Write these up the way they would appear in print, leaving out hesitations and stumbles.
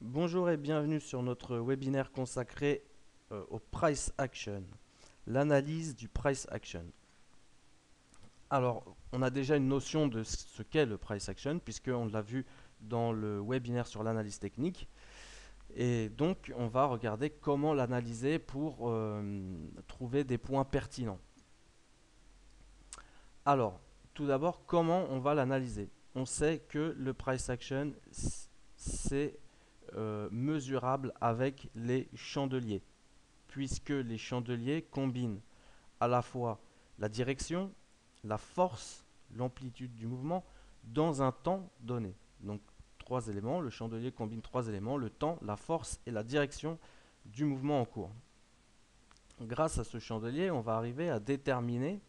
Bonjour et bienvenue sur notre webinaire consacré au price action, l'analyse du price action. Alors, on a déjà une notion de ce qu'est le price action puisqu'on l'a vu dans le webinaire sur l'analyse technique. Et donc, on va regarder comment l'analyser pour trouver des points pertinents. Alors, tout d'abord, comment on va l'analyser? On sait que le price action, c'est mesurable avec les chandeliers, puisque les chandeliers combinent à la fois la direction, la force, l'amplitude du mouvement dans un temps donné. Donc trois éléments, le chandelier combine trois éléments, le temps, la force et la direction du mouvement en cours. Grâce à ce chandelier, on va arriver à déterminer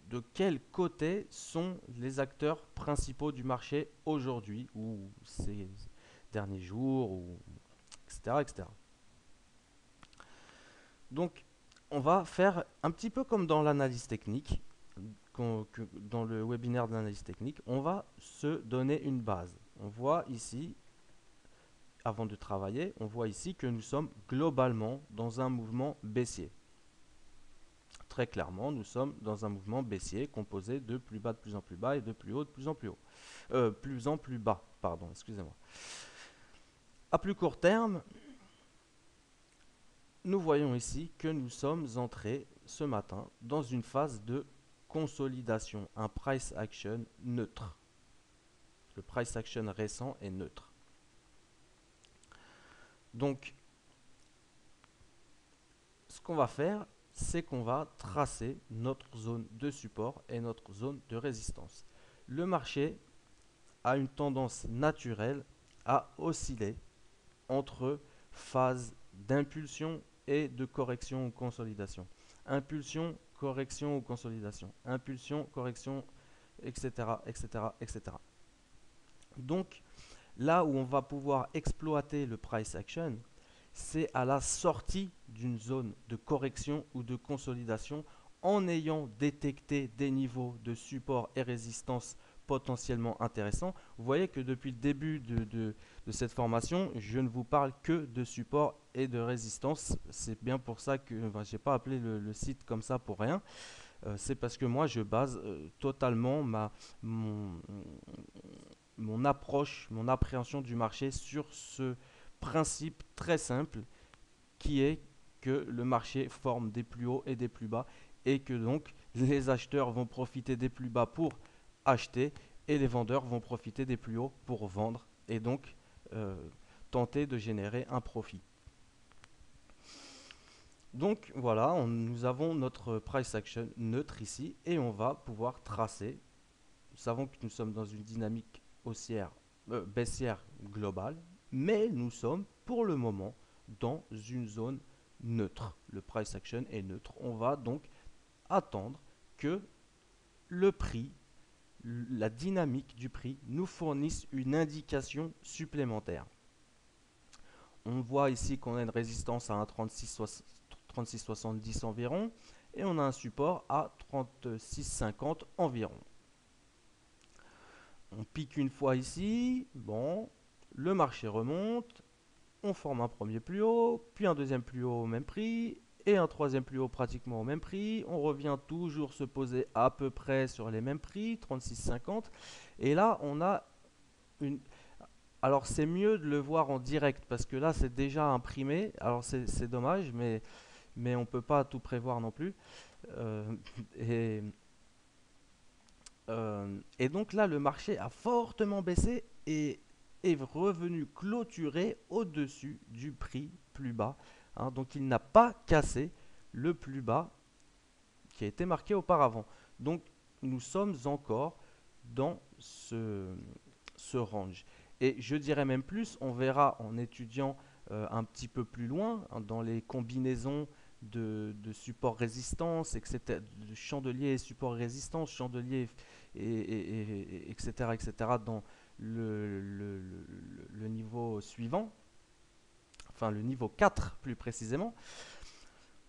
de quel côté sont les acteurs principaux du marché aujourd'hui ou ces derniers jours, ou etc., etc. Donc, on va faire un petit peu comme dans l'analyse technique, dans le webinaire d'analyse technique, on va se donner une base. On voit ici, avant de travailler, on voit ici que nous sommes globalement dans un mouvement baissier. Très clairement, nous sommes dans un mouvement baissier composé de plus bas de plus en plus bas et de plus haut de plus en plus haut. Plus en plus bas, pardon, excusez-moi. À plus court terme, nous voyons ici que nous sommes entrés ce matin dans une phase de consolidation, un price action neutre. Le price action récent est neutre. Donc, ce qu'on va faire, c'est qu'on va tracer notre zone de support et notre zone de résistance. Le marché a une tendance naturelle à osciller entre phases d'impulsion et de correction ou consolidation. Impulsion, correction ou consolidation. Impulsion, correction, etc., etc., etc. Donc, là où on va pouvoir exploiter le price action, c'est à la sortie d'une zone de correction ou de consolidation en ayant détecté des niveaux de support et résistance potentiellement intéressants. Vous voyez que depuis le début de cette formation, je ne vous parle que de support et de résistance. C'est bien pour ça que je n'ai pas appelé le site comme ça pour rien. C'est parce que moi, je base totalement mon, mon approche, mon appréhension du marché sur ce principe très simple qui est que le marché forme des plus hauts et des plus bas et que donc les acheteurs vont profiter des plus bas pour acheter et les vendeurs vont profiter des plus hauts pour vendre et donc euh, tenter de générer un profit. Donc voilà, nous avons notre price action neutre ici et on va pouvoir tracer. Nous savons que nous sommes dans une dynamique haussière, baissière globale, mais nous sommes pour le moment dans une zone neutre. Le price action est neutre. On va donc attendre que le prix, la dynamique du prix nous fournisse une indication supplémentaire. On voit ici qu'on a une résistance à 36,70 environ et on a un support à 36,50 environ. On pique une fois ici, bon, le marché remonte, on forme un premier plus haut, puis un deuxième plus haut au même prix, et un troisième plus haut pratiquement au même prix. On revient toujours se poser à peu près sur les mêmes prix, 36,50. Et là, on a une... Alors c'est mieux de le voir en direct, parce que là, c'est déjà imprimé. Alors c'est dommage, mais on ne peut pas tout prévoir non plus. Euh, et et donc là, le marché a fortement baissé et est revenu clôturer au-dessus du prix plus bas, hein. Donc il n'a pas cassé le plus bas qui a été marqué auparavant. Donc nous sommes encore dans ce range. Et je dirais même plus, on verra en étudiant un petit peu plus loin, hein, dans les combinaisons de support résistance, etc., de chandelier et support résistance, chandelier etc., etc., dans le niveau suivant, enfin le niveau 4 plus précisément,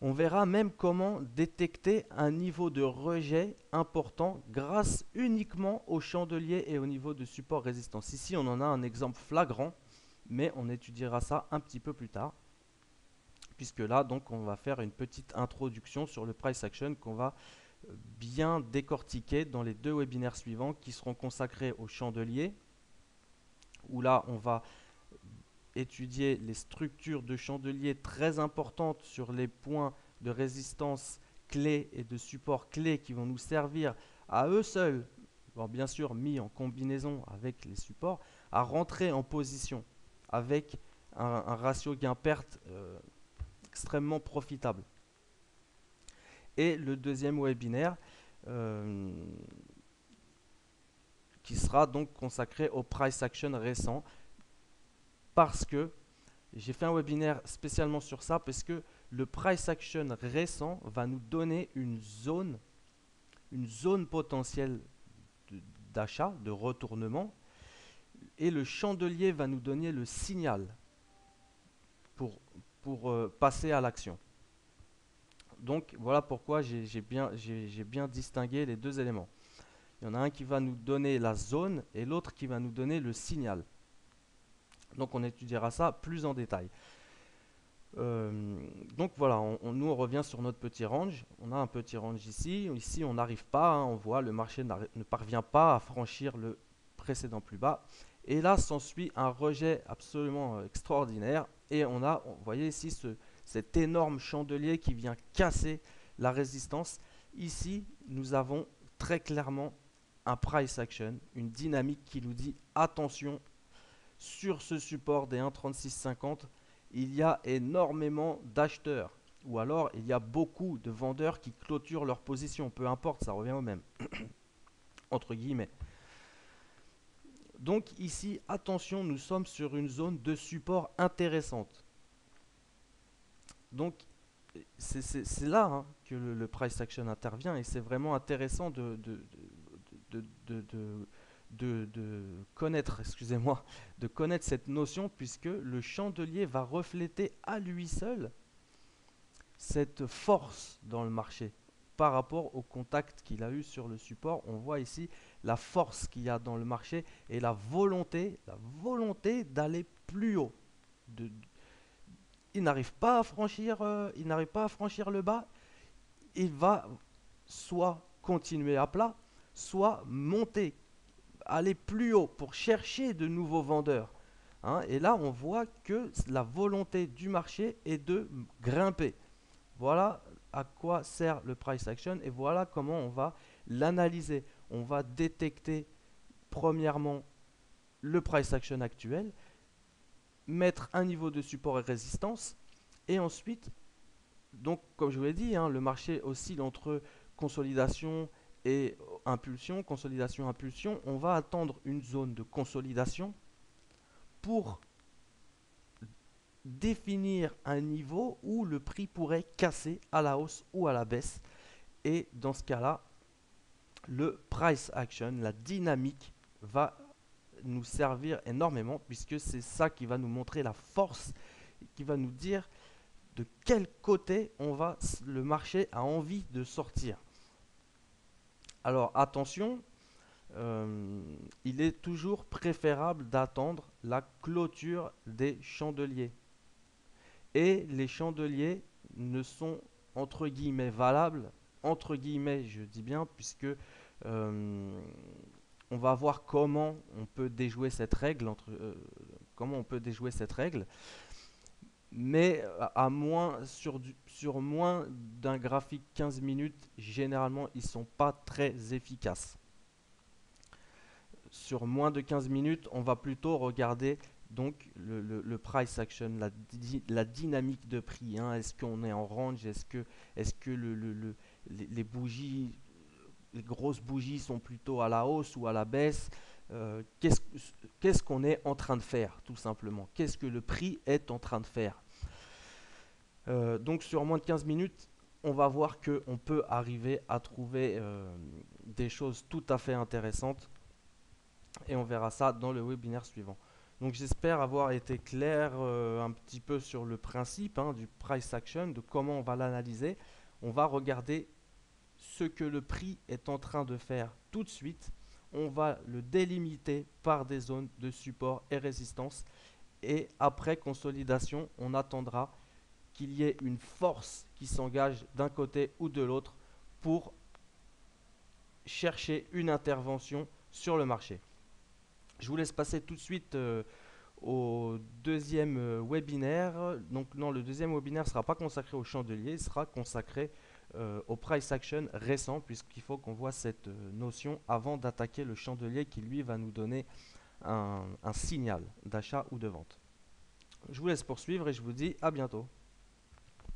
On verra même comment détecter un niveau de rejet important grâce uniquement au chandelier et au niveau de support résistance. Ici, on en a un exemple flagrant, mais on étudiera ça un petit peu plus tard, puisque là, donc, on va faire une petite introduction sur le price action qu'on va bien décortiquer dans les 2 webinaires suivants qui seront consacrés au chandelier, où là, on va étudier les structures de chandelier très importantes sur les points de résistance clés et de support clés qui vont nous servir à eux seuls, bon, bien sûr mis en combinaison avec les supports, à rentrer en position avec un ratio gain-perte extrêmement profitable. Et le deuxième webinaire qui sera donc consacré au price action récent, parce que j'ai fait un webinaire spécialement sur ça, parce que le price action récent va nous donner une zone potentielle d'achat, de retournement, et le chandelier va nous donner le signal pour, passer à l'action. Donc voilà pourquoi j'ai bien distingué les 2 éléments. Il y en a un qui va nous donner la zone et l'autre qui va nous donner le signal. Donc on étudiera ça plus en détail. Donc voilà, nous on revient sur notre petit range. On a un petit range ici. Ici on n'arrive pas, hein, on voit le marché ne parvient pas à franchir le précédent plus bas. Et là s'ensuit un rejet absolument extraordinaire. Et vous voyez ici cet énorme chandelier qui vient casser la résistance. Ici nous avons très clairement un price action, une dynamique qui nous dit attention, sur ce support des 1,3650, il y a énormément d'acheteurs, ou alors il y a beaucoup de vendeurs qui clôturent leur position, peu importe, ça revient au même, entre guillemets. Donc ici, attention, nous sommes sur une zone de support intéressante. Donc c'est là, hein, que le price action intervient, et c'est vraiment intéressant de connaître, excusez-moi, de connaître cette notion, puisque le chandelier va refléter à lui seul cette force dans le marché par rapport au contact qu'il a eu sur le support. On voit ici la force qu'il y a dans le marché et la volonté d'aller plus haut. Il n'arrive pas à franchir, le bas. Il va soit continuer à plat, soit monter, aller plus haut pour chercher de nouveaux vendeurs. Hein, et là, on voit que la volonté du marché est de grimper. Voilà à quoi sert le price action et voilà comment on va l'analyser. On va détecter premièrement le price action actuel, mettre un niveau de support et résistance, et ensuite, donc comme je vous l'ai dit, hein, le marché oscille entre consolidation et impulsion, consolidation, impulsion. On va attendre une zone de consolidation pour définir un niveau où le prix pourrait casser à la hausse ou à la baisse. Et dans ce cas-là, le price action, la dynamique, va nous servir énormément, puisque c'est ça qui va nous montrer la force, qui va nous dire de quel côté le marché a envie de sortir. Alors attention, il est toujours préférable d'attendre la clôture des chandeliers. Et les chandeliers ne sont entre guillemets valables, entre guillemets je dis bien, puisque on va voir comment on peut déjouer cette règle, mais sur moins d'un graphique 15 minutes, généralement ils ne sont pas très efficaces. Sur moins de 15 minutes, on va plutôt regarder donc le price action, la dynamique de prix. Hein. Est-ce qu'on est en range? Est-ce que les bougies, les grosses bougies sont plutôt à la hausse ou à la baisse? Qu'est-ce qu'on est en train de faire, tout simplement? Qu'est-ce que le prix est en train de faire? Donc sur moins de 15 minutes, on va voir qu'on peut arriver à trouver des choses tout à fait intéressantes. Et on verra ça dans le webinaire suivant. Donc j'espère avoir été clair un petit peu sur le principe hein, du price action, de comment on va l'analyser. On va regarder ce que le prix est en train de faire tout de suite. On va le délimiter par des zones de support et résistance. Et après consolidation, on attendra qu'il y ait une force qui s'engage d'un côté ou de l'autre pour chercher une intervention sur le marché. Je vous laisse passer tout de suite au deuxième webinaire. Donc non, le deuxième webinaire ne sera pas consacré au chandelier, il sera consacré au price action récent, puisqu'il faut qu'on voit cette notion avant d'attaquer le chandelier qui lui va nous donner un signal d'achat ou de vente. Je vous laisse poursuivre et je vous dis à bientôt.